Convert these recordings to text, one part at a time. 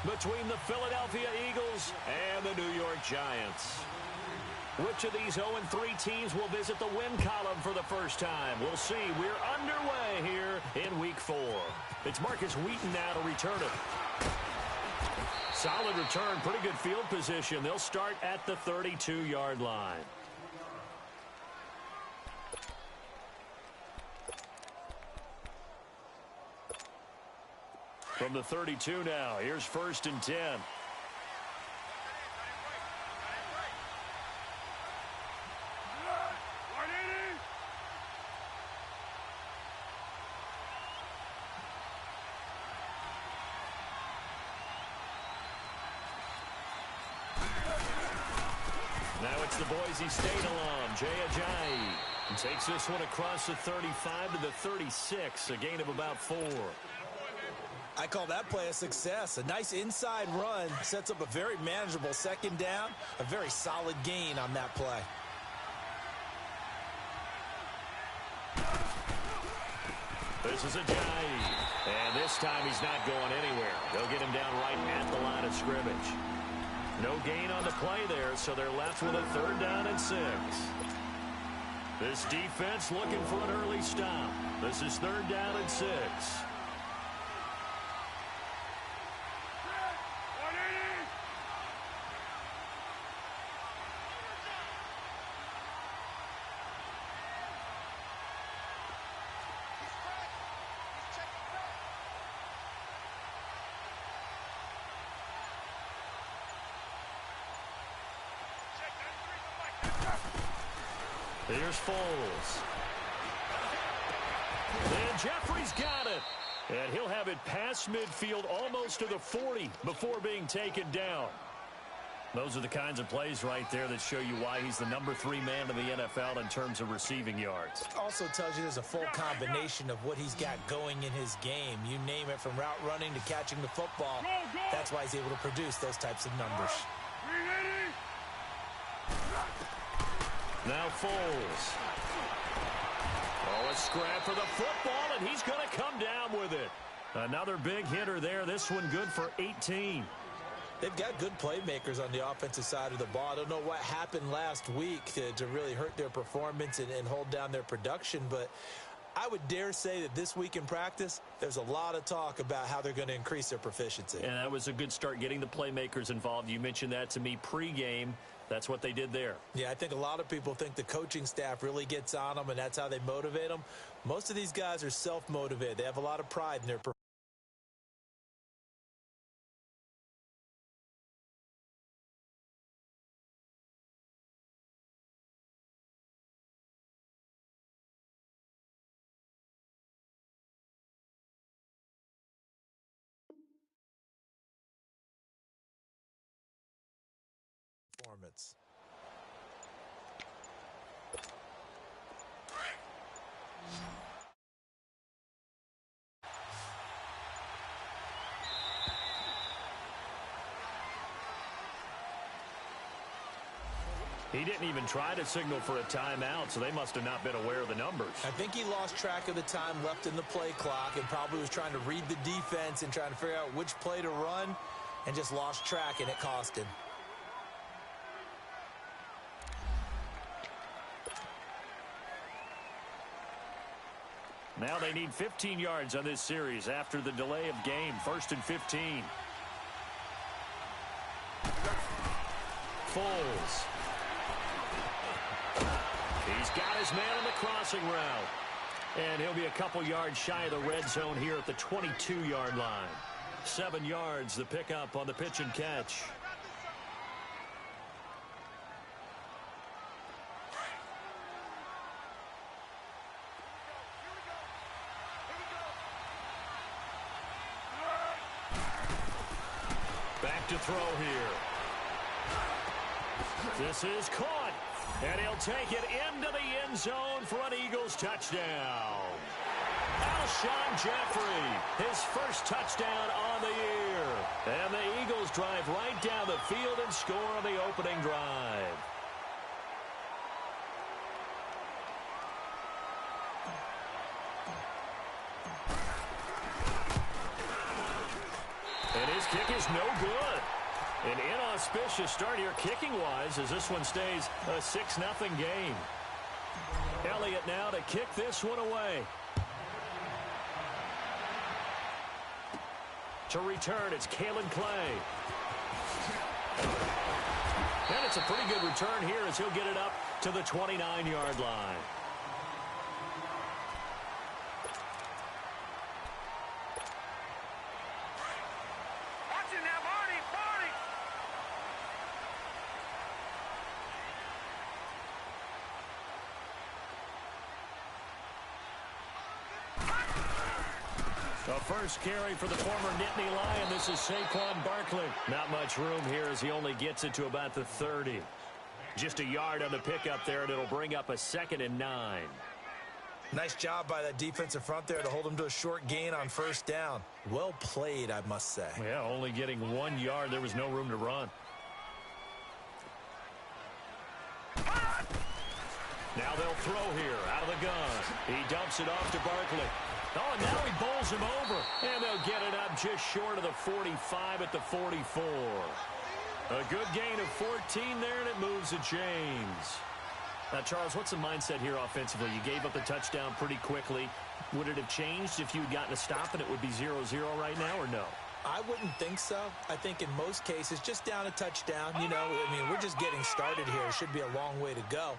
between the Philadelphia Eagles and the New York Giants. Which of these 0-3 teams will visit the win column for the first time? We'll see. We're underway here in Week 4. It's Marcus Wheaton now to return it. Solid return, pretty good field position. They'll start at the 32-yard line. From the 32 now, here's 1st and 10. Now it's the Boise State alum, Jay Ajayi. Takes this one across the 35 to the 36, a gain of about 4. I call that play a success. A nice inside run sets up a very manageable 2nd down. A very solid gain on that play. This is Ajayi. And this time he's not going anywhere. They'll get him down right at the line of scrimmage. No gain on the play there, so they're left with a 3rd down and 6. This defense looking for an early stop. This is 3rd down and 6. Here's Foles. And Jeffrey's got it. And he'll have it past midfield almost to the 40 before being taken down. Those are the kinds of plays right there that show you why he's the number 3 man in the NFL in terms of receiving yards. Also tells you there's a full combination of what he's got going in his game. You name it, from route running to catching the football. That's why he's able to produce those types of numbers. Now Foles. Oh, a scrap for the football, and he's going to come down with it. Another big hitter there. This one good for 18. They've got good playmakers on the offensive side of the ball. I don't know what happened last week to really hurt their performance and hold down their production, but I would dare say that this week in practice, there's a lot of talk about how they're going to increase their proficiency. And that was a good start, getting the playmakers involved. You mentioned that to me pregame. That's what they did there. Yeah, I think a lot of people think the coaching staff really gets on them, and that's how they motivate them. Most of these guys are self-motivated. They have a lot of pride in their performance. He didn't even try to signal for a timeout, so they must have not been aware of the numbers. I think he lost track of the time left in the play clock and probably was trying to read the defense and trying to figure out which play to run, and just lost track, and it cost him. Now they need 15 yards on this series after the delay of game. 1st and 15. Foles. He's got his man on the crossing route. And he'll be a couple yards shy of the red zone here at the 22-yard line. 7 yards, the pickup on the pitch and catch. Back to throw here. This is caught. And he'll take it into the end zone for an Eagles touchdown. Alshon Jeffrey, his first touchdown on the year. And the Eagles drive right down the field and score on the opening drive. And his kick is no good. An inauspicious start here kicking-wise as this one stays a 6-0 game. Elliott now to kick this one away. To return, it's Kalen Clay. And it's a pretty good return here as he'll get it up to the 29-yard line. The first carry for the former Nittany Lion. This is Saquon Barkley. Not much room here as he only gets it to about the 30. Just a yard on the pickup there, and it'll bring up a 2nd and 9. Nice job by that defensive front there to hold him to a short gain on first down. Well played, I must say. Yeah, only getting 1 yard. There was no room to run. Now they'll throw here out of the gun. He dumps it off to Barkley. Oh, and now he bowls him over. And they'll get it up just short of the 45 at the 44. A good gain of 14 there, and it moves the chains. Now, Charles, what's the mindset here offensively? You gave up the touchdown pretty quickly. Would it have changed if you had gotten a stop and it would be 0-0 right now, or no? I wouldn't think so. I think in most cases, just down a touchdown, you know, I mean, we're just getting started here. It should be a long way to go.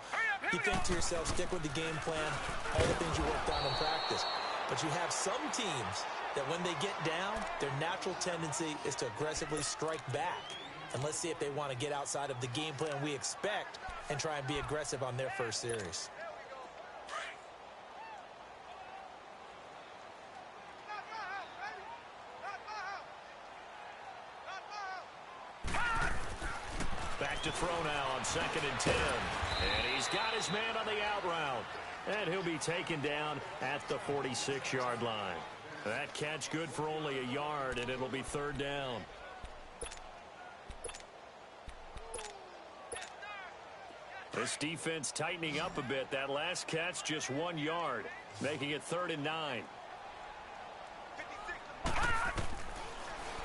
You think to yourself, stick with the game plan, all the things you worked on in practice. But you have some teams that when they get down, their natural tendency is to aggressively strike back. And let's see if they want to get outside of the game plan we expect and try and be aggressive on their first series. Back to throw now on 2nd and 10. And he's got his man on the out route. And he'll be taken down at the 46-yard line. That catch good for only a yard, and it'll be 3rd down. This defense tightening up a bit. That last catch just 1 yard, making it 3rd and 9.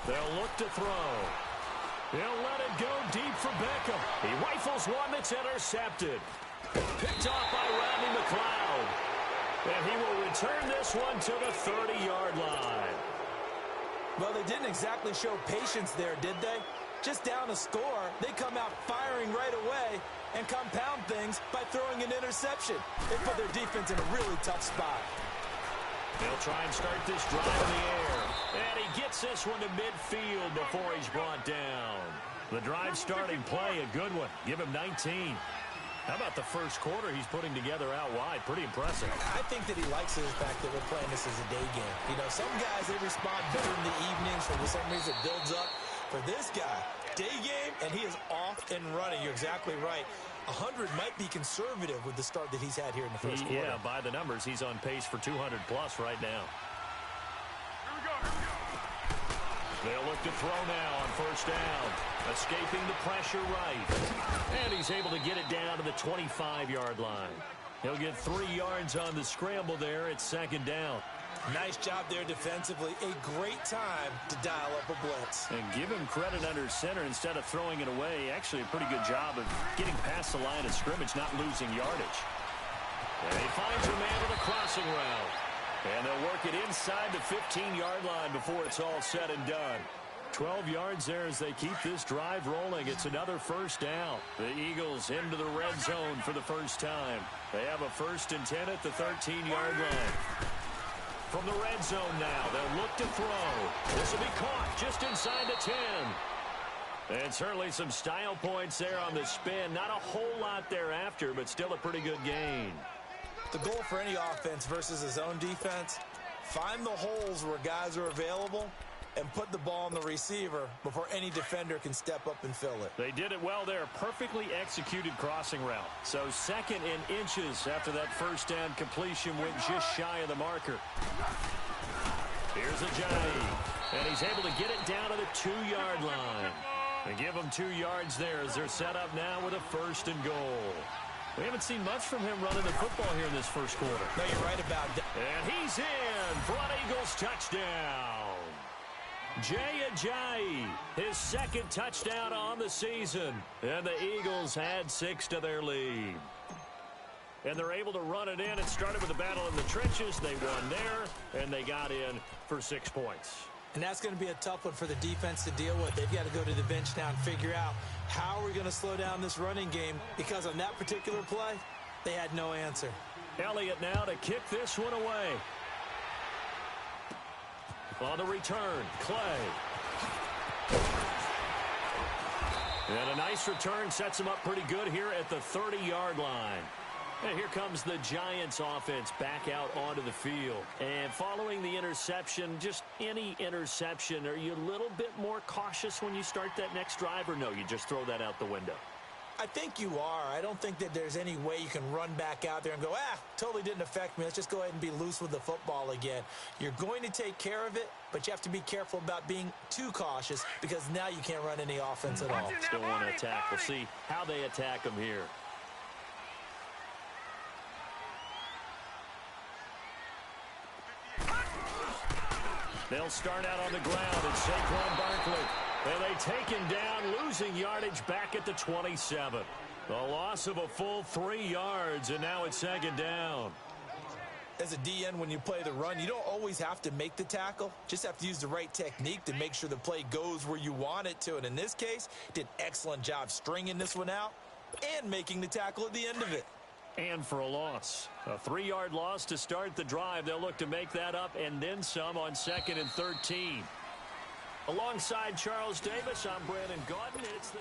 They'll look to throw. He'll let it go deep for Beckham. He rifles one that's intercepted. Picked off by Rodney McLeod. And he will return this one to the 30-yard line. Well, they didn't exactly show patience there, did they? Just down a score, they come out firing right away and compound things by throwing an interception. They put their defense in a really tough spot. They'll try and start this drive in the air. And he gets this one to midfield before he's brought down. The drive starting play, a good one. Give him 19. How about the first quarter he's putting together out wide? Pretty impressive. I think that he likes the fact that we're playing this as a day game. You know, some guys, they respond better in the evenings. For some reason, it builds up. For this guy, day game, and he is off and running. You're exactly right. 100 might be conservative with the start that he's had here in the first quarter. Yeah, by the numbers, he's on pace for 200-plus right now. They'll look to throw now on first down. Escaping the pressure right. And he's able to get it down to the 25-yard line. He'll get 3 yards on the scramble there at 2nd down. Nice job there defensively. A great time to dial up a blitz. And give him credit under center instead of throwing it away. Actually, a pretty good job of getting past the line of scrimmage, not losing yardage. And he finds a man with a crossing route. And they'll work it inside the 15-yard line before it's all said and done. 12 yards there as they keep this drive rolling. It's another first down. The Eagles into the red zone for the first time. They have a 1st and 10 at the 13-yard line. From the red zone now, they'll look to throw. This will be caught just inside the 10. And certainly some style points there on the spin. Not a whole lot thereafter, but still a pretty good gain. The goal for any offense versus his own defense, find the holes where guys are available and put the ball on the receiver before any defender can step up and fill it. They did it well there. Perfectly executed crossing route. So 2nd and inches after that first down completion went just shy of the marker. Here's Ajayi. And he's able to get it down to the 2-yard line. They give him 2 yards there as they're set up now with a 1st and goal. We haven't seen much from him running the football here in this first quarter. No, you're right about that. And he's in for an Eagles touchdown. Jay Ajayi, his second touchdown on the season. And the Eagles add 6 to their lead. And they're able to run it in. It started with a battle in the trenches. They won there, and they got in for 6 points. And that's going to be a tough one for the defense to deal with. They've got to go to the bench now and figure out how we're going to slow down this running game, because on that particular play, they had no answer. Elliott now to kick this one away. On the return, Clay. And a nice return sets him up pretty good here at the 30-yard line. And here comes the Giants offense back out onto the field. And following the interception, just any interception, are you a little bit more cautious when you start that next drive, or no, you just throw that out the window? I think you are. I don't think that there's any way you can run back out there and go, totally didn't affect me. Let's just go ahead and be loose with the football again. You're going to take care of it, but you have to be careful about being too cautious, because now you can't run any offense at all. Still want to attack. We'll see how they attack them here. They'll start out on the ground. It's Saquon Barkley. And they take him down, losing yardage back at the 27. The loss of a full 3 yards, and now it's second down. As a DN, when you play the run, you don't always have to make the tackle. Just have to use the right technique to make sure the play goes where you want it to. And in this case, did an excellent job stringing this one out and making the tackle at the end of it. And for a loss. A 3-yard loss to start the drive. They'll look to make that up and then some on 2nd and 13. Alongside Charles Davis, I'm Brandon Gaudin. It's the...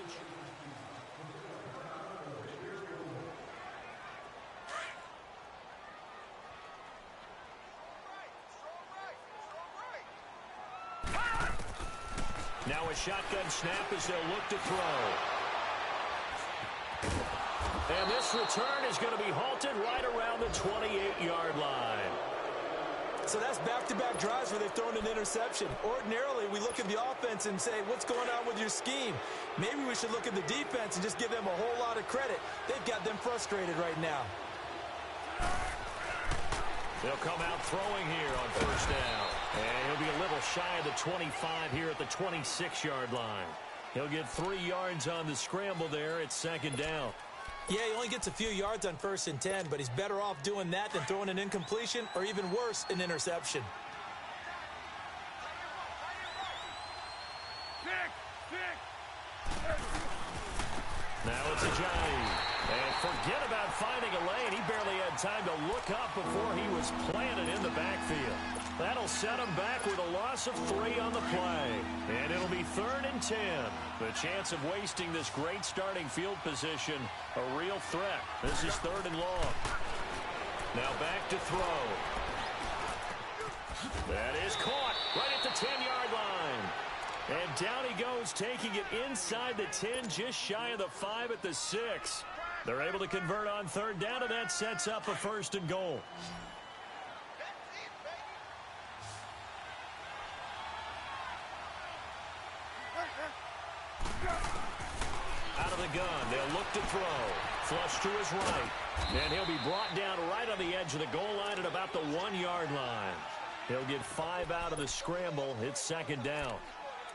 Now a shotgun snap as they'll look to throw. And this return is going to be halted right around the 28-yard line. So that's back-to-back drives where they've thrown an interception. Ordinarily, we look at the offense and say, what's going on with your scheme? Maybe we should look at the defense and just give them a whole lot of credit. They've got them frustrated right now. They'll come out throwing here on first down. And he'll be a little shy of the 25 here at the 26-yard line. He'll get 3 yards on the scramble there at second down. Yeah, he only gets a few yards on 1st and 10, but he's better off doing that than throwing an incompletion, or even worse, an interception. Now it's Ajayi. And forget about finding a lane. He barely had time to look up before he was planted in the backfield. That'll set him back with a loss of 3 on the play. And it'll be 3rd and 10. The chance of wasting this great starting field position, a real threat. This is 3rd and long. Now back to throw. That is caught right at the 10-yard line. And down he goes, taking it inside the 10, just shy of the 5 at the 6. They're able to convert on 3rd down, and that sets up a 1st and goal. Out of the gun, they'll look to throw. Flush to his right. And he'll be brought down right on the edge of the goal line at about the 1-yard line. He'll get 5 out of the scramble. It's second down.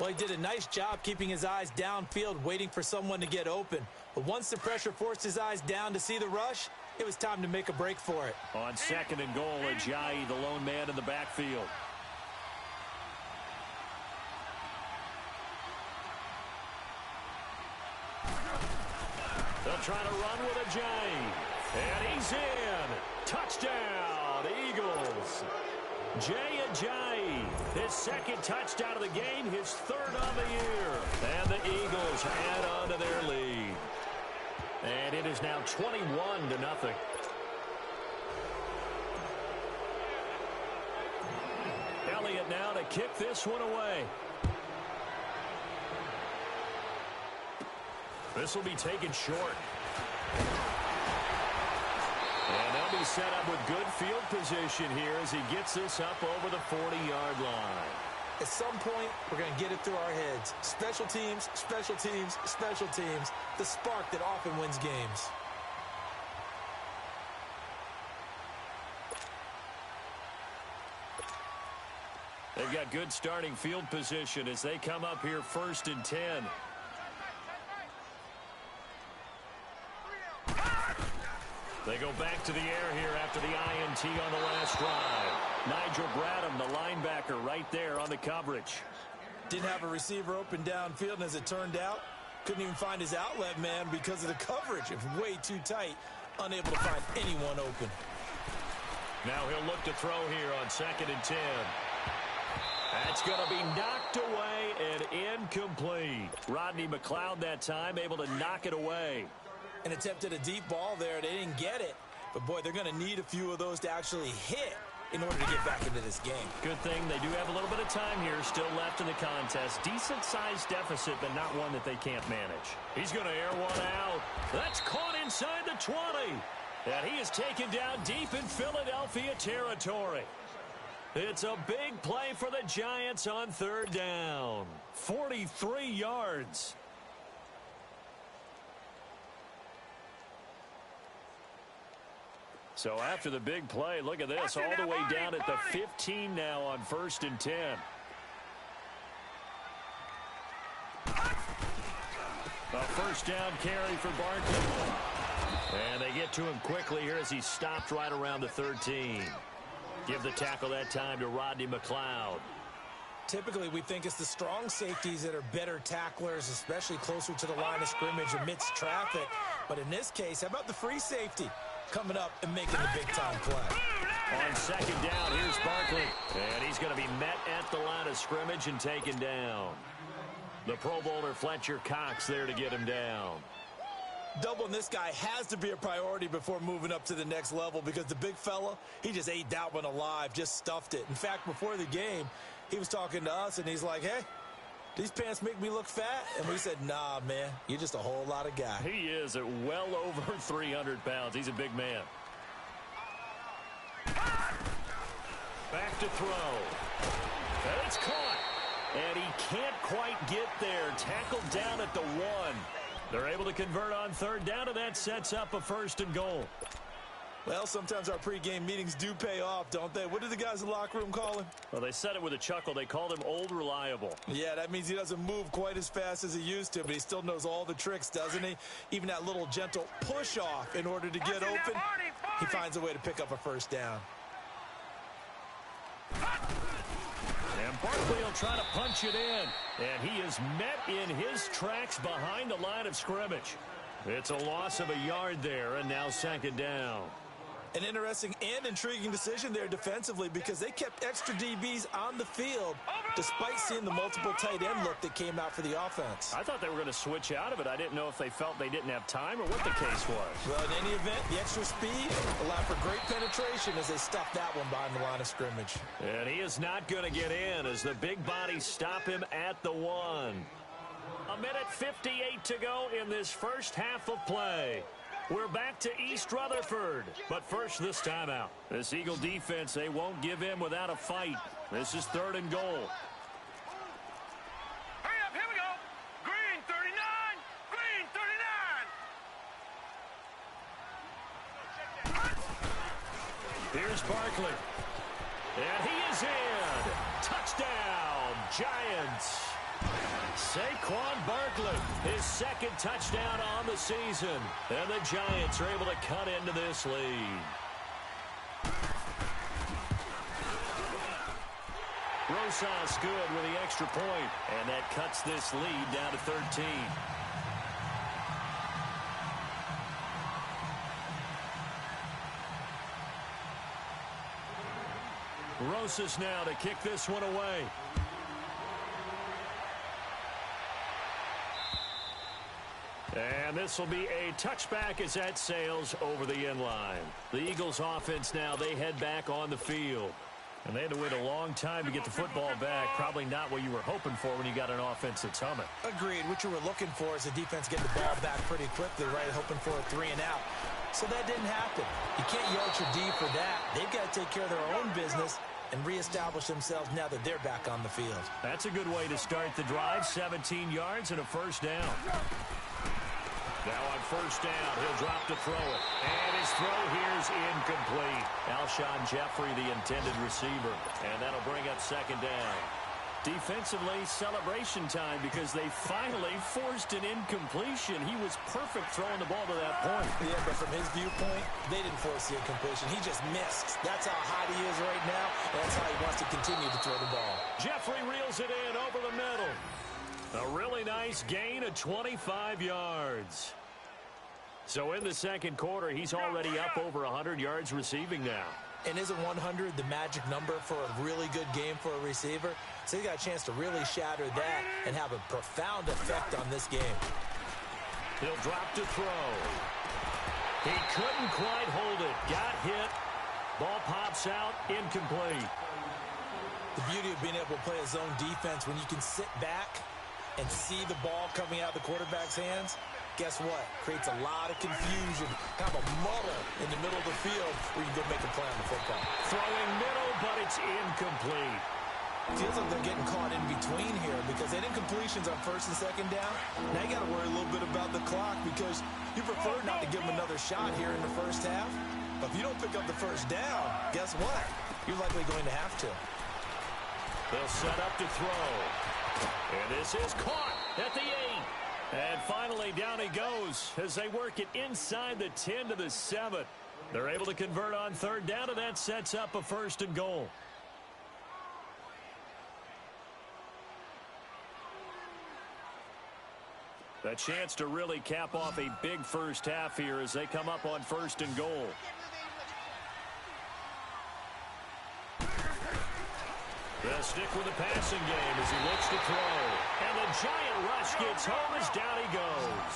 Well, he did a nice job keeping his eyes downfield, waiting for someone to get open. But once the pressure forced his eyes down to see the rush, it was time to make a break for it. On 2nd and goal, Ajayi, the lone man in the backfield. They'll try to run with Ajayi. And he's in. Touchdown, Eagles. Jay Ajayi, his 2nd touchdown of the game, his 3rd on the year. And the Eagles add on to their lead. And it is now 21-0. Elliott now to kick this one away. This will be taken short. And they'll be set up with good field position here as he gets this up over the 40-yard line. At some point, we're going to get it through our heads. Special teams, special teams, special teams. The spark that often wins games. They've got good starting field position as they come up here 1st and 10. They go back to the air here after the INT on the last drive. Nigel Bradham, the linebacker, right there on the coverage. Didn't have a receiver open downfield, and as it turned out, couldn't even find his outlet man because of the coverage. It was way too tight, unable to find anyone open. Now he'll look to throw here on 2nd and 10. That's going to be knocked away and incomplete. Rodney McLeod that time able to knock it away. And attempted a deep ball there. They didn't get it. But, boy, they're going to need a few of those to actually hit in order to get back into this game. Good thing they do have a little bit of time here still left in the contest. Decent-sized deficit, but not one that they can't manage. He's going to air one out. That's caught inside the 20. And he is taken down deep in Philadelphia territory. It's a big play for the Giants on 3rd down. 43 yards. So after the big play, look at this, all the way down at the 15 now on 1st and 10. A 1st down carry for Barkley. And they get to him quickly here as he stopped right around the 13. Give the tackle that time to Rodney McLeod. Typically, we think it's the strong safeties that are better tacklers, especially closer to the line of scrimmage amidst traffic. But in this case, how about the free safety coming up and making the big-time play? On 2nd down, here's Barkley. And he's going to be met at the line of scrimmage and taken down. The Pro Bowler Fletcher Cox there to get him down. Doubling this guy has to be a priority before moving up to the next level because the big fella, he just ate that one alive, just stuffed it. In fact, before the game, he was talking to us, and he's like, hey, these pants make me look fat? And we said, nah, man, you're just a whole lot of guy. He is at well over 300 pounds. He's a big man. Back to throw. And it's caught. And he can't quite get there. Tackled down at the 1. They're able to convert on 3rd down, and that sets up a 1st and goal. Well, sometimes our pregame meetings do pay off, don't they? What did the guys in the locker room call him? Well, they said it with a chuckle. They called him Old Reliable. Yeah, that means he doesn't move quite as fast as he used to, but he still knows all the tricks, doesn't he? Even that little gentle push-off in order to get open, he finds a way to pick up a 1st down. And Barkley will try to punch it in. And he is met in his tracks behind the line of scrimmage. It's a loss of a yard there, and now 2nd down. An interesting and intriguing decision there defensively because they kept extra DBs on the field despite seeing the multiple tight end look that came out for the offense. I thought they were going to switch out of it. I didn't know if they felt they didn't have time or what the case was. Well, in any event, the extra speed allowed for great penetration as they stuffed that one behind the line of scrimmage. And he is not going to get in as the big bodies stop him at the 1. 1:58 to go in this first half of play. We're back to East Rutherford. But first, this timeout. This Eagle defense, they won't give in without a fight. This is 3rd and goal. Hurry up, here we go. Green 39, green 39. Here's Barkley. And he is in. Touchdown, Giants. Saquon Barkley, his 2nd touchdown on the season. And the Giants are able to cut into this lead. Rosas good with the extra point, and that cuts this lead down to 13. Rosas now to kick this one away. And this will be a touchback as that sails over the end line. The Eagles offense now, they head back on the field. And they had to wait a long time to get the football back. Probably not what you were hoping for when you got an offense that's humming. Agreed. What you were looking for is the defense getting the ball back pretty quickly, right? Hoping for a 3 and out. So that didn't happen. You can't yard your D for that. They've got to take care of their own business and reestablish themselves now that they're back on the field. That's a good way to start the drive. 17 yards and a 1st down. Now on first down, he'll drop to throw it. And his throw here's incomplete. Alshon Jeffrey, the intended receiver. And that'll bring up second down. Defensively, celebration time because they finally forced an incompletion. He was perfect throwing the ball to that point. Yeah, but from his viewpoint, they didn't force the incompletion. He just missed. That's how hot he is right now, and that's how he wants to continue to throw the ball. Jeffrey reels it in over the middle. A really nice gain of 25 yards. So in the second quarter, he's already up over 100 yards receiving now. And isn't 100 the magic number for a really good game for a receiver? So he got a chance to really shatter that and have a profound effect on this game. He'll drop to throw. He couldn't quite hold it. Got hit. Ball pops out. Incomplete. The beauty of being able to play a zone defense when you can sit back and see the ball coming out of the quarterback's hands, guess what? Creates a lot of confusion, kind of a muddle in the middle of the field where you can go make a play on the football. Throwing middle, but it's incomplete. Feels like they're getting caught in between here because they did incompletions on first and second down. Now you got to worry a little bit about the clock because you prefer not to give them another shot here in the first half. But if you don't pick up the first down, guess what? You're likely going to have to. They'll set up to throw. And this is caught at the 8. And finally, down he goes as they work it inside the 10 to the 7. They're able to convert on third down, and that sets up a first and goal. A chance to really cap off a big first half here as they come up on first and goal. They'll stick with the passing game as he looks to throw. And the giant rush gets home as down he goes.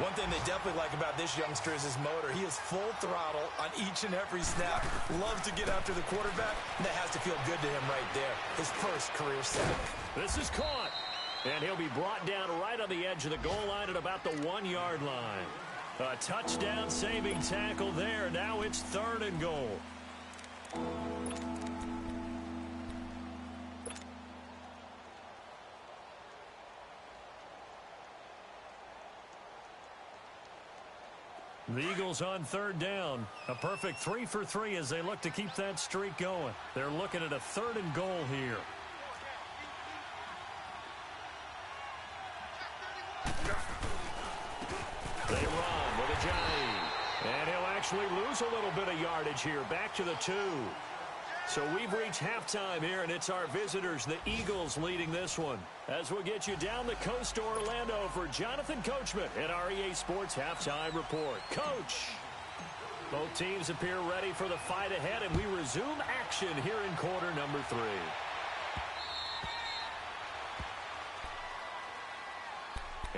One thing they definitely like about this youngster is his motor. He is full throttle on each and every snap. Loves to get after the quarterback. And that has to feel good to him right there. His first career sack. This is caught. And he'll be brought down right on the edge of the goal line at about the 1-yard line. A touchdown-saving tackle there. Now it's third and goal. The Eagles on third down. A perfect 3 for 3 as they look to keep that streak going. They're looking at a third and goal here. They run with a Johnny. And he'll actually lose a little bit of yardage here. Back to the 2. So we've reached halftime here, and it's our visitors, the Eagles, leading this one. As we'll get you down the coast to Orlando for Jonathan Coachman in our EA Sports Halftime Report. Coach! Both teams appear ready for the fight ahead, and we resume action here in quarter number 3.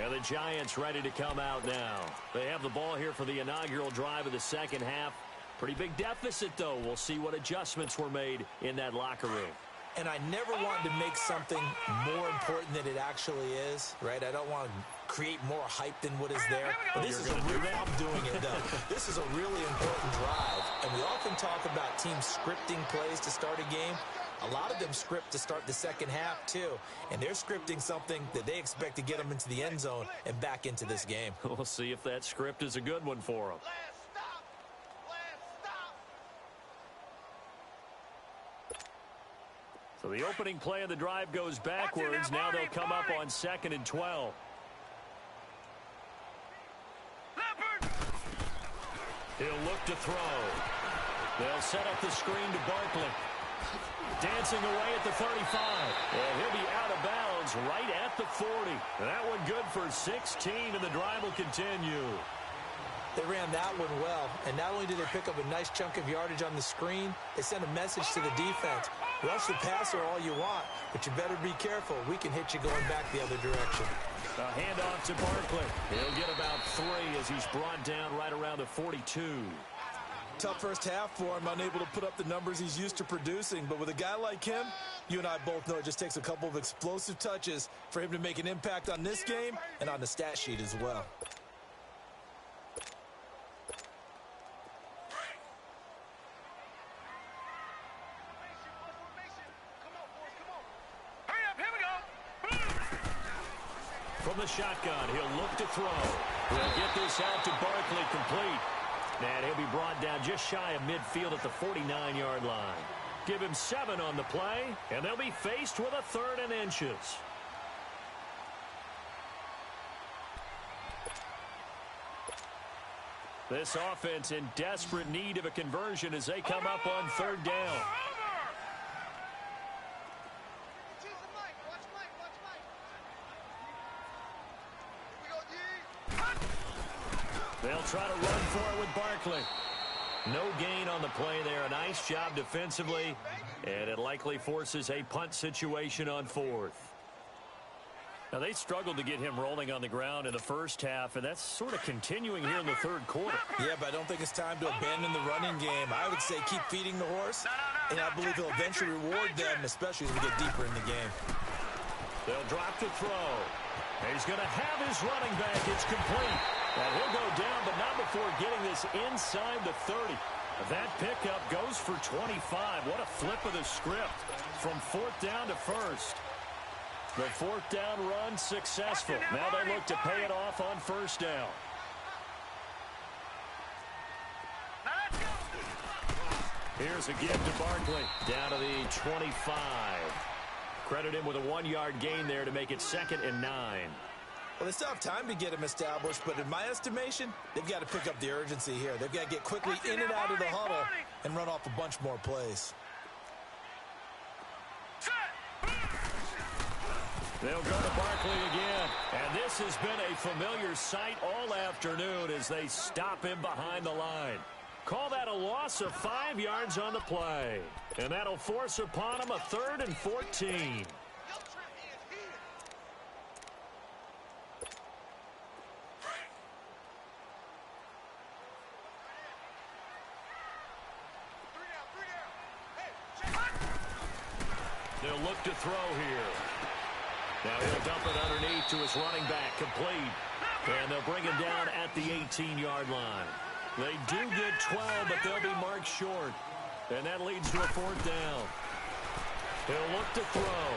And the Giants ready to come out now. They have the ball here for the inaugural drive of the second half. Pretty big deficit, though. We'll see what adjustments were made in that locker room. And I never wanted to make something more important than it actually is, right? I don't want to create more hype than what is there. But this is a real, I'm doing it, though. This is a really important drive. And we often talk about teams scripting plays to start a game. A lot of them script to start the second half, too. And they're scripting something that they expect to get them into the end zone and back into this game. We'll see if that script is a good one for them. So the opening play of the drive goes backwards. Now they'll come up on 2nd and 12. He'll look to throw. They'll set up the screen to Barkley. Dancing away at the 35. And he'll be out of bounds right at the 40. That one good for 16, and the drive will continue. They ran that one well, and not only did they pick up a nice chunk of yardage on the screen, they sent a message to the defense. Rush the passer all you want, but you better be careful. We can hit you going back the other direction. A handoff to Barkley. He'll get about 3 as he's brought down right around the 42. Tough first half for him, unable to put up the numbers he's used to producing. But with a guy like him, you and I both know it just takes a couple of explosive touches for him to make an impact on this game and on the stat sheet as well. From the shotgun. He'll look to throw. He'll get this out to Barkley, complete. And he'll be brought down just shy of midfield at the 49-yard line. Give him 7 on the play, and they'll be faced with a 3rd and inches. This offense in desperate need of a conversion as they come up on 3rd down. They'll try to run for it with Barkley. No gain on the play there. A nice job defensively, and it likely forces a punt situation on 4th. Now, they struggled to get him rolling on the ground in the first half, and that's sort of continuing here in the 3rd quarter. Yeah, but I don't think it's time to abandon the running game. I would say keep feeding the horse, and I believe he'll eventually reward them, especially as we get deeper in the game. They'll drop to throw. He's going to have his running back. It's complete. And he'll go down, but not before getting this inside the 30. That pickup goes for 25. What a flip of the script from 4th down to 1st. The 4th down run successful. Now they look to pay it off on 1st down. Here's a give to Barkley. Down to the 25. Credit him with a 1-yard gain there to make it 2nd and 9. Well, they still have time to get him established, but in my estimation, they've got to pick up the urgency here. They've got to get quickly in and out of the huddle and run off a bunch more plays. They'll go to Barkley again. And this has been a familiar sight all afternoon as they stop him behind the line. Call that a loss of 5 yards on the play. And that'll force upon him a 3rd and 14. They'll look to throw here. Now he'll dump it underneath to his running back, complete. And they'll bring him down at the 18-yard line. They do get 12, but they'll be marked short. And that leads to a 4th down. He'll look to throw.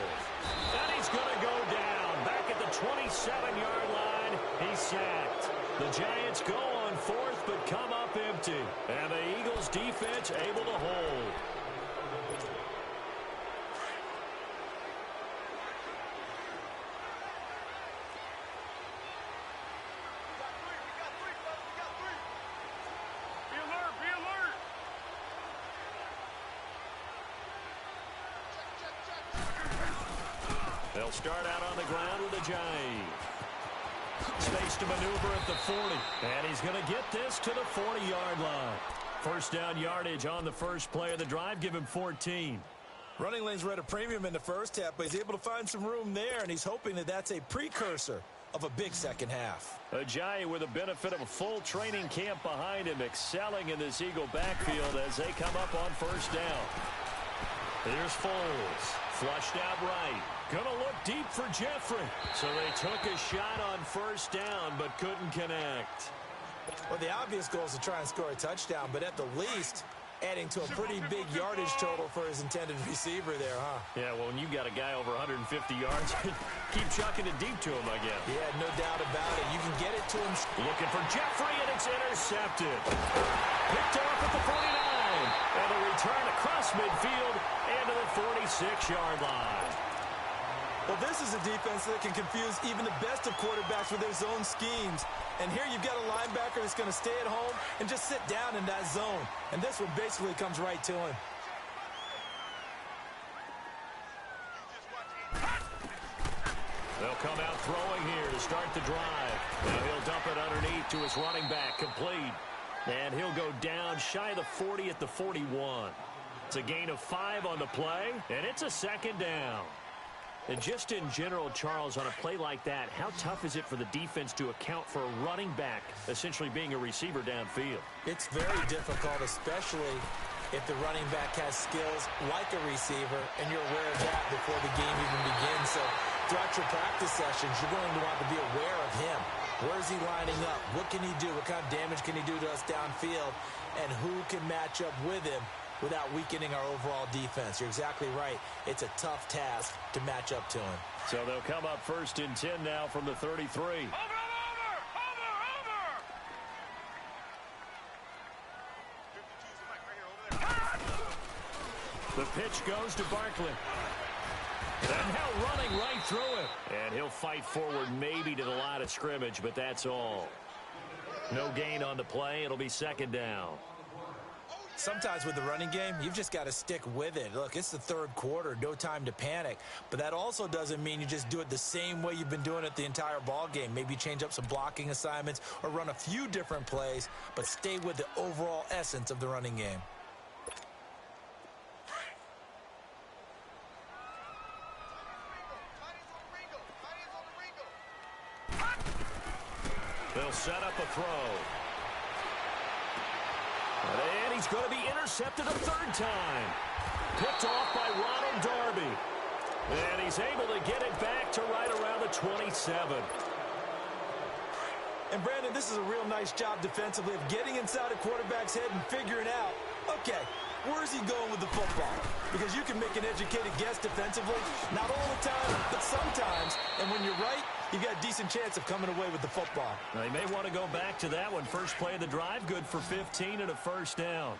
And he's going to go down. Back at the 27-yard line, he's sacked. The Giants go on 4th, but come up empty. And the Eagles' defense able to hold. They'll start out on the ground with a jive. Space to maneuver at the 40. And he's going to get this to the 40-yard line. 1st down yardage on the first play of the drive. Give him 14. Running lanes were at a premium in the first half, but he's able to find some room there, and he's hoping that that's a precursor of a big second half. Ajayi with the benefit of a full training camp behind him, excelling in this Eagle backfield as they come up on 1st down. Here's Foles. Flushed out right. Gonna look deep for Jeffrey. So they took a shot on 1st down, but couldn't connect. Well, the obvious goal is to try and score a touchdown, but at the least, adding to a pretty big yardage total for his intended receiver there, huh? Yeah, well, when you've got a guy over 150 yards, keep chucking it deep to him, I guess. Yeah, no doubt about it. You can get it to him. Looking for Jeffrey, and it's intercepted. Picked off at the 49. And a return across midfield and to the 46-yard line. Well, this is a defense that can confuse even the best of quarterbacks with their zone schemes. And here you've got a linebacker that's going to stay at home and just sit down in that zone. And this one basically comes right to him. They'll come out throwing here to start the drive. Now he'll dump it underneath to his running back, complete. And he'll go down shy of the 40 at the 41. It's a gain of 5 on the play, and it's a 2nd down. And just in general, Charles, on a play like that, how tough is it for the defense to account for a running back essentially being a receiver downfield? It's very difficult, especially if the running back has skills like a receiver, and you're aware of that before the game even begins. So throughout your practice sessions, you're going to want to be aware of him. Where is he lining up? What can he do? What kind of damage can he do to us downfield? And who can match up with him without weakening our overall defense. You're exactly right. It's a tough task to match up to him. So they'll come up 1st and 10 now from the 33. Over! The pitch goes to Barkley. And now running right through it. And he'll fight forward maybe to the line of scrimmage, but that's all. No gain on the play. It'll be 2nd down. Sometimes with the running game, you've just got to stick with it. Look, it's the 3rd quarter, no time to panic. But that also doesn't mean you just do it the same way you've been doing it the entire ball game. Maybe change up some blocking assignments or run a few different plays, but stay with the overall essence of the running game. They'll set up a throw. And he's going to be intercepted a 3rd time. Picked off by Ronald Darby. And he's able to get it back to right around the 27. And, Brandon, this is a real nice job defensively of getting inside a quarterback's head and figuring out, okay, where's he going with the football? Because you can make an educated guess defensively, not all the time, but sometimes. And when you're right, you've got a decent chance of coming away with the football. They may want to go back to that one. First play of the drive, good for 15 and a 1st down.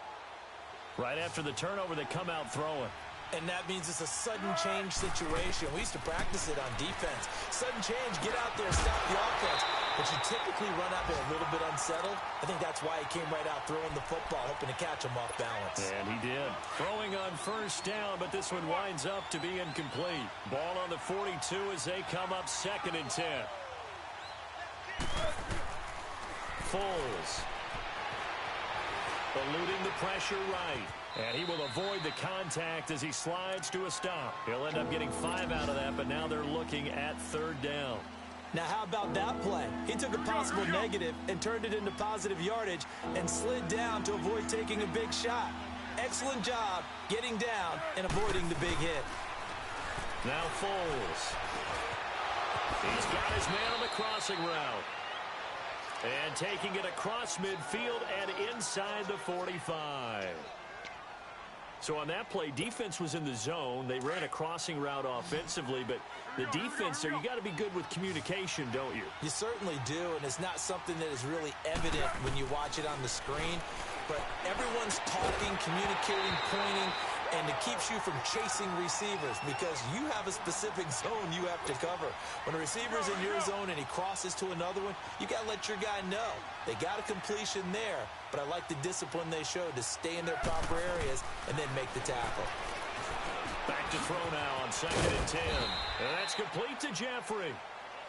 Right after the turnover, they come out throwing. And that means it's a sudden change situation. We used to practice it on defense. Sudden change, get out there, stop the offense. But you typically run out there a little bit unsettled. I think that's why he came right out throwing the football, hoping to catch him off balance. And he did. Throwing on 1st down, but this one winds up to be incomplete. Ball on the 42 as they come up 2nd and 10. Foles. Eluding the pressure right. And he will avoid the contact as he slides to a stop. He'll end up getting 5 out of that, but now they're looking at 3rd down. Now, how about that play? He took a possible negative and turned it into positive yardage and slid down to avoid taking a big shot. Excellent job getting down and avoiding the big hit. Now Foles. He's got his man on the crossing route. And taking it across midfield and inside the 45. So on that play, defense was in the zone. They ran a crossing route offensively, but the defense there, you got to be good with communication, don't you? You certainly do, and it's not something that is really evident when you watch it on the screen. But everyone's talking, communicating, pointing, and it keeps you from chasing receivers because you have a specific zone you have to cover. When a receiver's in your zone and he crosses to another one, you got to let your guy know. They got a completion there, but I like the discipline they showed to stay in their proper areas and then make the tackle. Back to throw now on 2nd and 10. And that's complete to Jeffrey.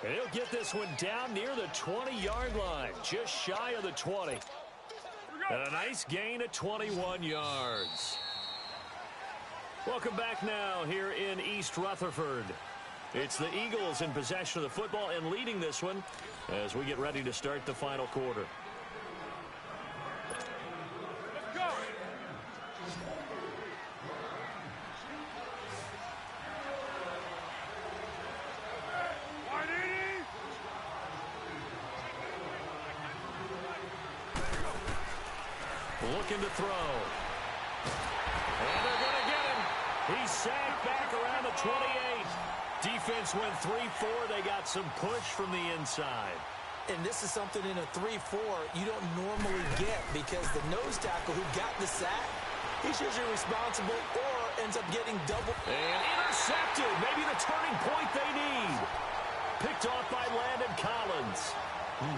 And he'll get this one down near the 20-yard line, just shy of the 20. And a nice gain of 21 yards. Welcome back now here in East Rutherford. It's the Eagles in possession of the football and leading this one as we get ready to start the final quarter. Let's go! Looking to throw. And they're going to get him. He's sacked back around the 28. Defense went 3-4. They got some push from the inside. And this is something in a 3-4 you don't normally get because the nose tackle who got the sack, he's usually responsible or ends up getting double. And intercepted. Maybe the turning point they need. Picked off by Landon Collins.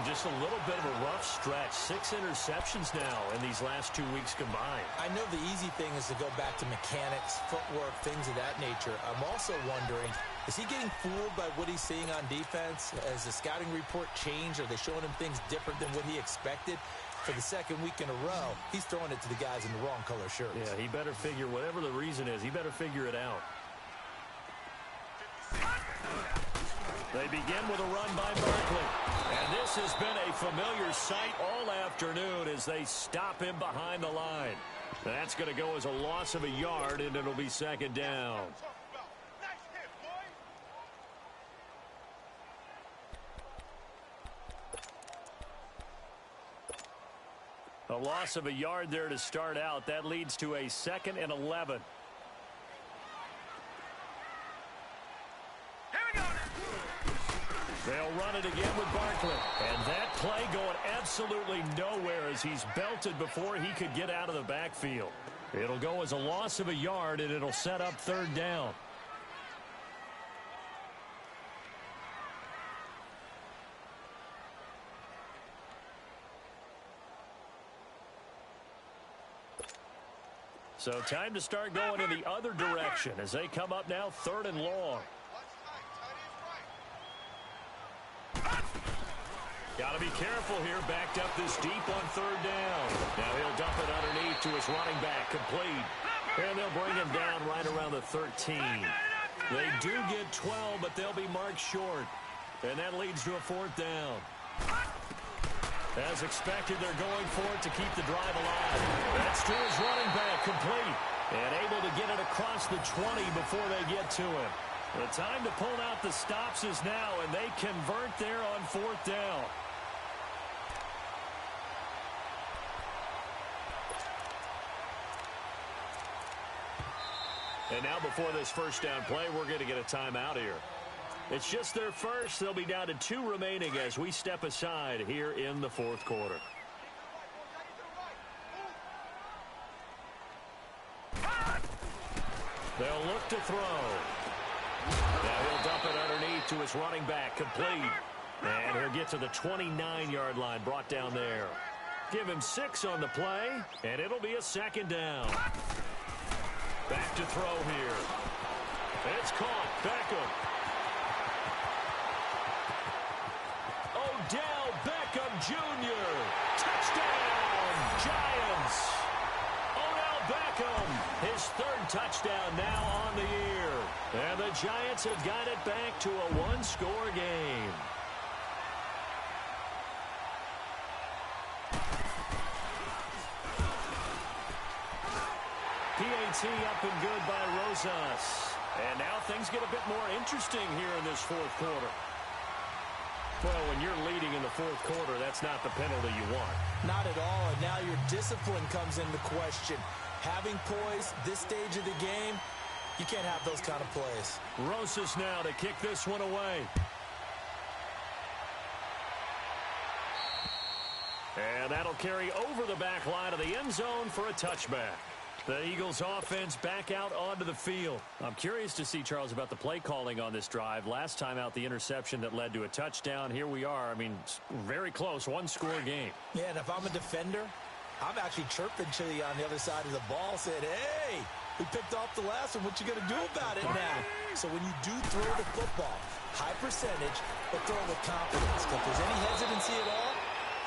Just a little bit of a rough stretch. 6 interceptions now in these last 2 weeks combined. I know the easy thing is to go back to mechanics, footwork, things of that nature. I'm also wondering, is he getting fooled by what he's seeing on defense? Has the scouting report changed? Are they showing him things different than what he expected? For the 2nd week in a row, he's throwing it to the guys in the wrong color shirts. Yeah, he better figure, whatever the reason is, he better figure it out. They begin with a run by Barkley. And this has been a familiar sight all afternoon as they stop him behind the line. That's going to go as a loss of a yard, and it'll be 2nd down. A loss of a yard there to start out. That leads to a 2nd and 11. They'll run it again with Barkley. And that play going absolutely nowhere as he's belted before he could get out of the backfield. It'll go as a loss of a yard, and it'll set up 3rd down. So time to start going in the other direction as they come up now 3rd and long. Got to be careful here, backed up this deep on 3rd down. Now he'll dump it underneath to his running back, complete. And they'll bring him down right around the 13. They do get 12, but they'll be marked short. And that leads to a 4th down. As expected, they're going for it to keep the drive alive. That's to his running back, complete. And able to get it across the 20 before they get to him. The time to pull out the stops is now, and they convert there on 4th down. And now before this 1st down play, we're going to get a timeout here. It's just their first. They'll be down to 2 remaining as we step aside here in the 4th quarter. They'll look to throw. Now he'll dump it underneath to his running back, complete. And he'll get to the 29-yard line, brought down there. Give him 6 on the play, and it'll be a 2nd down. Back to throw here. It's caught. Beckham. Odell Beckham Jr. Touchdown, Giants. Odell Beckham, his 3rd touchdown now on the year. And the Giants have got it back to a 1-score game. PAT up and good by Rosas. And now things get a bit more interesting here in this 4th quarter. Well, when you're leading in the 4th quarter, that's not the penalty you want. Not at all, and now your discipline comes into question. Having poise this stage of the game, you can't have those kind of plays. Rosas now to kick this one away. And that'll carry over the back line of the end zone for a touchback. The Eagles offense back out onto the field. I'm curious to see, Charles, about the play calling on this drive. Last time out, the interception that led to a touchdown. Here we are. I mean, very close, 1-score game. Yeah, and if I'm a defender, I'm actually chirping to you on the other side of the ball, saying, hey, we picked off the last one. What you going to do about it now? So when you do throw the football, high percentage, but throw it with confidence. If there's any hesitancy at all,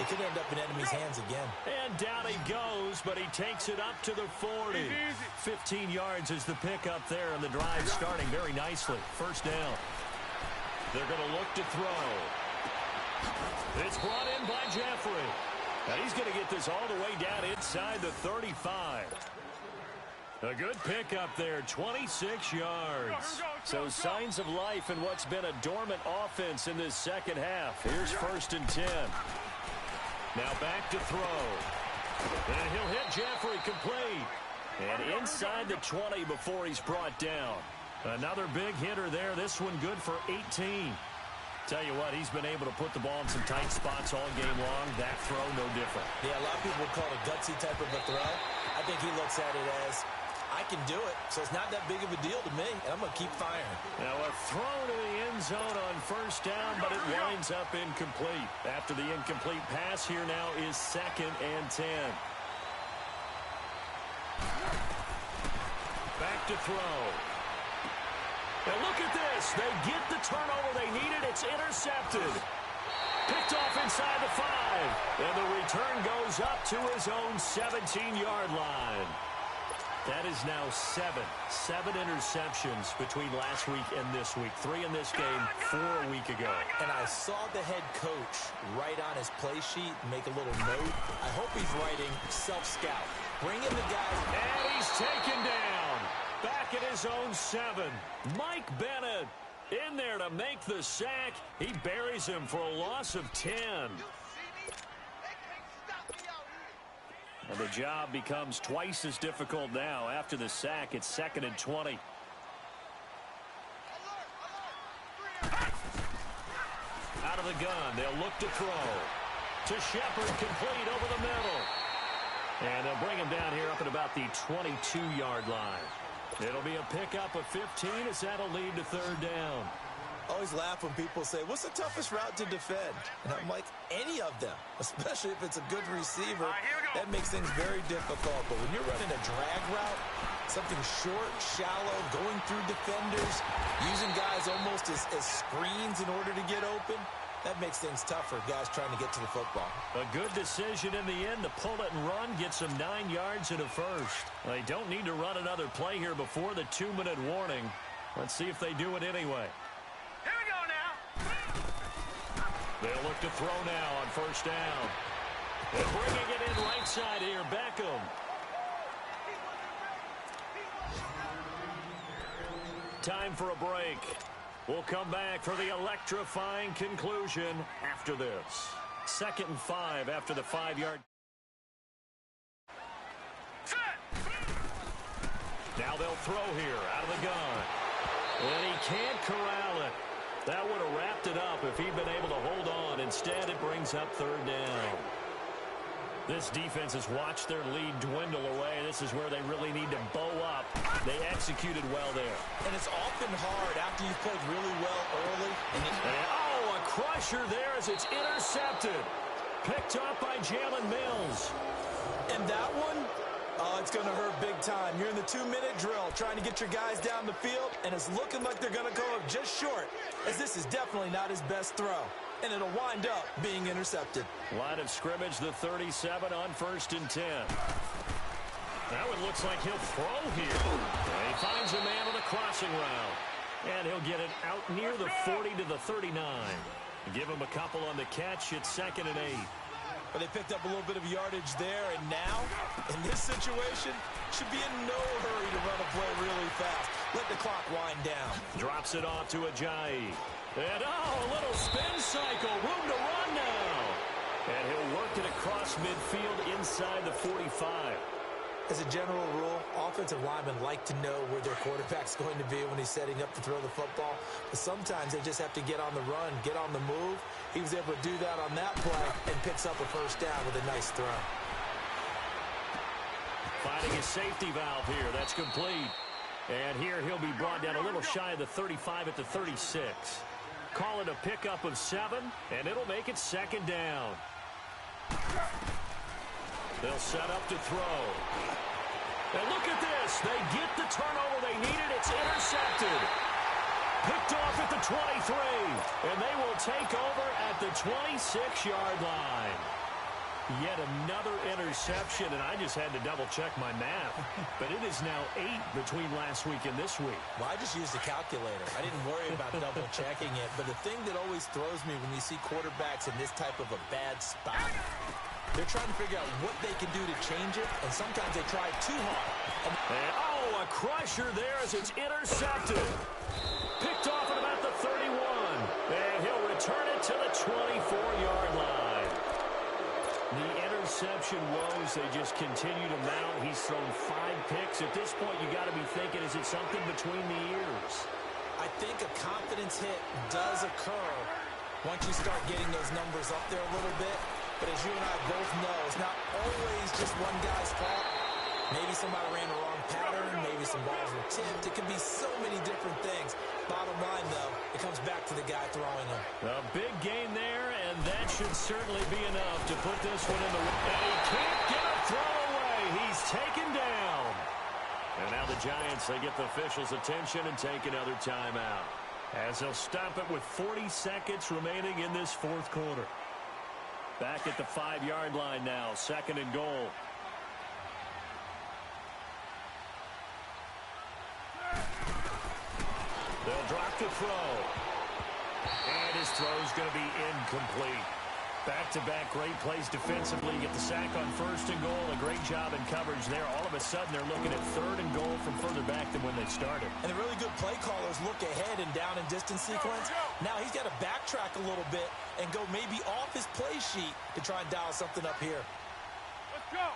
it could end up in enemy's hands again. And down he goes, but he takes it up to the 40. 15 yards is the pickup there, and the drive starting very nicely. 1st down. They're going to look to throw. It's brought in by Jeffrey. And he's going to get this all the way down inside the 35. A good pickup there, 26 yards. So signs of life in what's been a dormant offense in this 2nd half. Here's 1st and 10. Now back to throw. And he'll hit Jeffrey, complete. And inside the 20 before he's brought down. Another big hitter there. This one good for 18. Tell you what, he's been able to put the ball in some tight spots all game long. That throw, no different. Yeah, a lot of people would call it a gutsy type of a throw. I think he looks at it as, I can do it, so it's not that big of a deal to me, and I'm going to keep firing. Now a throw to the end zone on 1st down, but it winds up incomplete. After the incomplete pass, here now is 2nd and 10. Back to throw. Now look at this. They get the turnover they needed. It's intercepted. Picked off inside the 5. And the return goes up to his own 17-yard line. That is now 7 interceptions between last week and this week. 3 in this game, 4 a week ago. And I saw the head coach write on his play sheet, make a little note. I hope he's writing self-scout. Bring in the guys. And he's taken down. Back at his own 7. Mike Bennett in there to make the sack. He buries him for a loss of 10. And the job becomes twice as difficult now. After the sack, it's 2nd and 20. Out of the gun, they'll look to throw. To Shepard, complete over the middle. And they'll bring him down here up at about the 22-yard line. It'll be a pickup of 15 as that'll lead to 3rd down. Always laugh when people say, what's the toughest route to defend? And I'm like, any of them, especially if it's a good receiver. That makes things very difficult. But when you're running a drag route, something short, shallow, going through defenders, using guys almost as screens in order to get open, that makes things tough for guys trying to get to the football. A good decision in the end to pull it and run, get some 9 yards and a first. They don't need to run another play here before the 2-minute warning. Let's see if they do it anyway. Here we go now. They'll look to throw now on 1st down. And bringing it in right side here, Beckham. Time for a break. We'll come back for the electrifying conclusion after this. 2nd and 5 after the 5-yard. Now they'll throw here out of the gun. And he can't corral it. That would have wrapped it up if he'd been able to hold on. Instead, it brings up 3rd down. This defense has watched their lead dwindle away. This is where they really need to bow up. They executed well there. And it's often hard after you've played really well early. And a crusher there as it's intercepted. Picked up by Jalen Mills. And that one, it's going to hurt big time. You're in the 2-minute drill trying to get your guys down the field, and it's looking like they're going to go up just short, as this is definitely not his best throw. And it'll wind up being intercepted. Line of scrimmage, the 37 on 1st and 10. Now it looks like he'll throw here. And he finds a man on the crossing route. And he'll get it out near the 40 to the 39. Give him a couple on the catch. It's 2nd and 8. But they picked up a little bit of yardage there, and now, in this situation, should be in no hurry to run a play really fast. Let the clock wind down. Drops it off to Ajayi. And, a little spin cycle. Room to run now. And he'll work it across midfield inside the 45. As a general rule, offensive linemen like to know where their quarterback's going to be when he's setting up to throw the football. But sometimes they just have to get on the run, get on the move. He was able to do that on that play and picks up a 1st down with a nice throw. Finding his safety valve here. That's complete. And here he'll be brought down a little shy of the 35 at the 36. Call it a pickup of 7, and it'll make it 2nd down. They'll set up to throw. And look at this. They get the turnover they needed. It's intercepted. Picked off at the 23. And they will take over at the 26-yard line. Yet another interception, and I just had to double-check my math. But it is now 8 between last week and this week. Well, I just used a calculator. I didn't worry about double-checking it. But the thing that always throws me when you see quarterbacks in this type of a bad spot, they're trying to figure out what they can do to change it, and sometimes they try too hard. And, a crusher there as it's intercepted. Picked off at about the 31. And he'll return it to the 24-yard line. The interception woes, they just continue to mount. He's thrown 5 picks. At this point, you got to be thinking, is it something between the ears? I think a confidence hit does occur once you start getting those numbers up there a little bit. But as you and I both know, it's not always just one guy's fault. Maybe somebody ran the wrong pattern. Maybe some balls were tipped. It could be so many different things. Bottom line, though, it comes back to the guy throwing them. A big gain there, and that should certainly be enough to put this one in the... And he can't get a throw away. He's taken down. And now the Giants, they get the officials' attention and take another timeout. As they'll stop it with 40 seconds remaining in this 4th quarter. Back at the 5-yard line now, 2nd and goal. They'll drop to throw. And his throw's going to be incomplete. Back-to-back great plays defensively. Get the sack on 1st and goal. A great job in coverage there. All of a sudden, they're looking at 3rd and goal from further back than when they started. And the really good play callers look ahead and down and distance sequence. Now he's got to backtrack a little bit and go maybe off his play sheet to try and dial something up here. Let's go.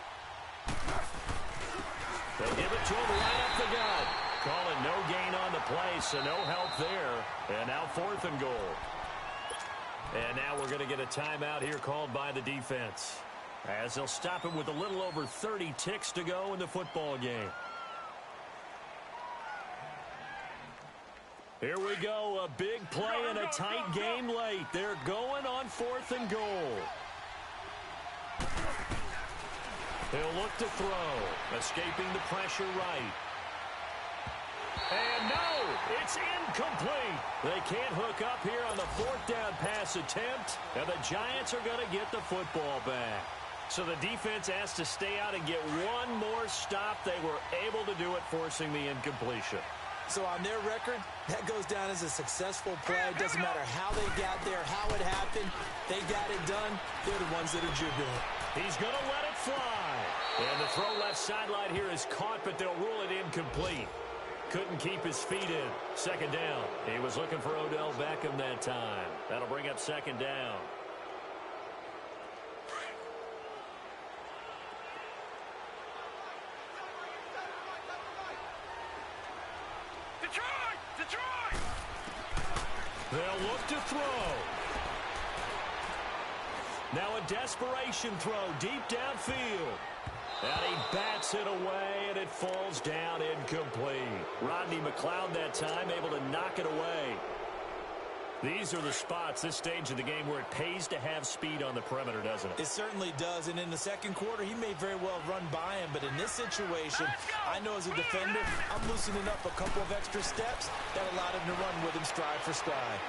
They'll give it to him right up the gut. Calling no gain on the play, so no help there. And now 4th and goal. And now we're going to get a timeout here called by the defense, as they'll stop it with a little over 30 ticks to go in the football game. Here we go, a big play and a tight game late. They're going on 4th and goal. He'll look to throw, escaping the pressure right. And no, it's incomplete. They can't hook up here on the 4th down pass attempt, and the Giants are going to get the football back. So the defense asked to stay out and get one more stop. They were able to do it, forcing the incompletion. So on their record, that goes down as a successful play. It doesn't matter how they got there, how it happened. They got it done. They're the ones that are jubilant. He's going to let it fly. And the throw left sideline here is caught, but they'll rule it incomplete. Couldn't keep his feet in. 2nd down. He was looking for Odell Beckham that time. That'll bring up 2nd down. Detroit! They'll look to throw. Now a desperation throw deep downfield. And he bats it away, and it falls down incomplete. Rodney McLeod that time able to knock it away. These are the spots, this stage of the game, where it pays to have speed on the perimeter, doesn't it? It certainly does, and in the 2nd quarter, he may very well run by him, but in this situation, I know as a defender, I'm loosening up a couple of extra steps that allowed him to run with him stride for stride.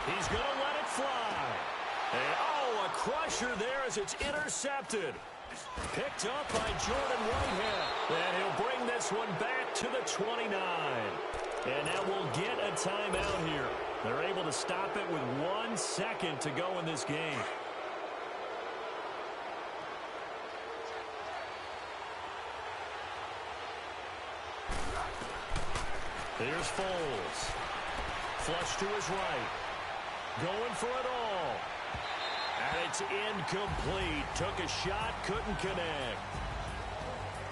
He's going to let it fly. And, oh, a crusher there as it's intercepted. Picked up by Jordan Whitehead. And he'll bring this one back to the 29. And now we'll get a timeout here. They're able to stop it with 1 second to go in this game. Here's Foles. Flush to his right. Going for it all. And it's incomplete. Took a shot, couldn't connect.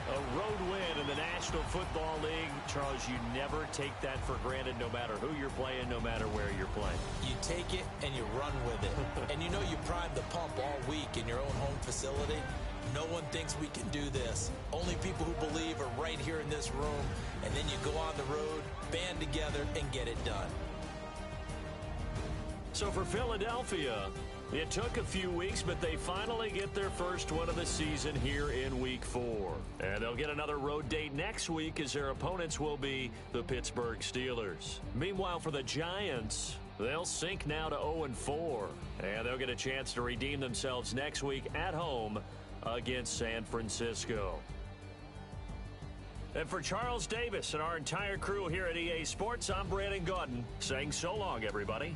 A road win in the National Football League. Charles, you never take that for granted, no matter who you're playing, no matter where you're playing. You take it and you run with it. And you know you primed the pump all week in your own home facility. No one thinks we can do this. Only people who believe are right here in this room. And then you go on the road, band together, and get it done. So for Philadelphia, it took a few weeks, but they finally get their first win of the season here in Week 4. And they'll get another road date next week, as their opponents will be the Pittsburgh Steelers. Meanwhile, for the Giants, they'll sink now to 0-4. And they'll get a chance to redeem themselves next week at home against San Francisco. And for Charles Davis and our entire crew here at EA Sports, I'm Brandon Gaudin saying so long, everybody.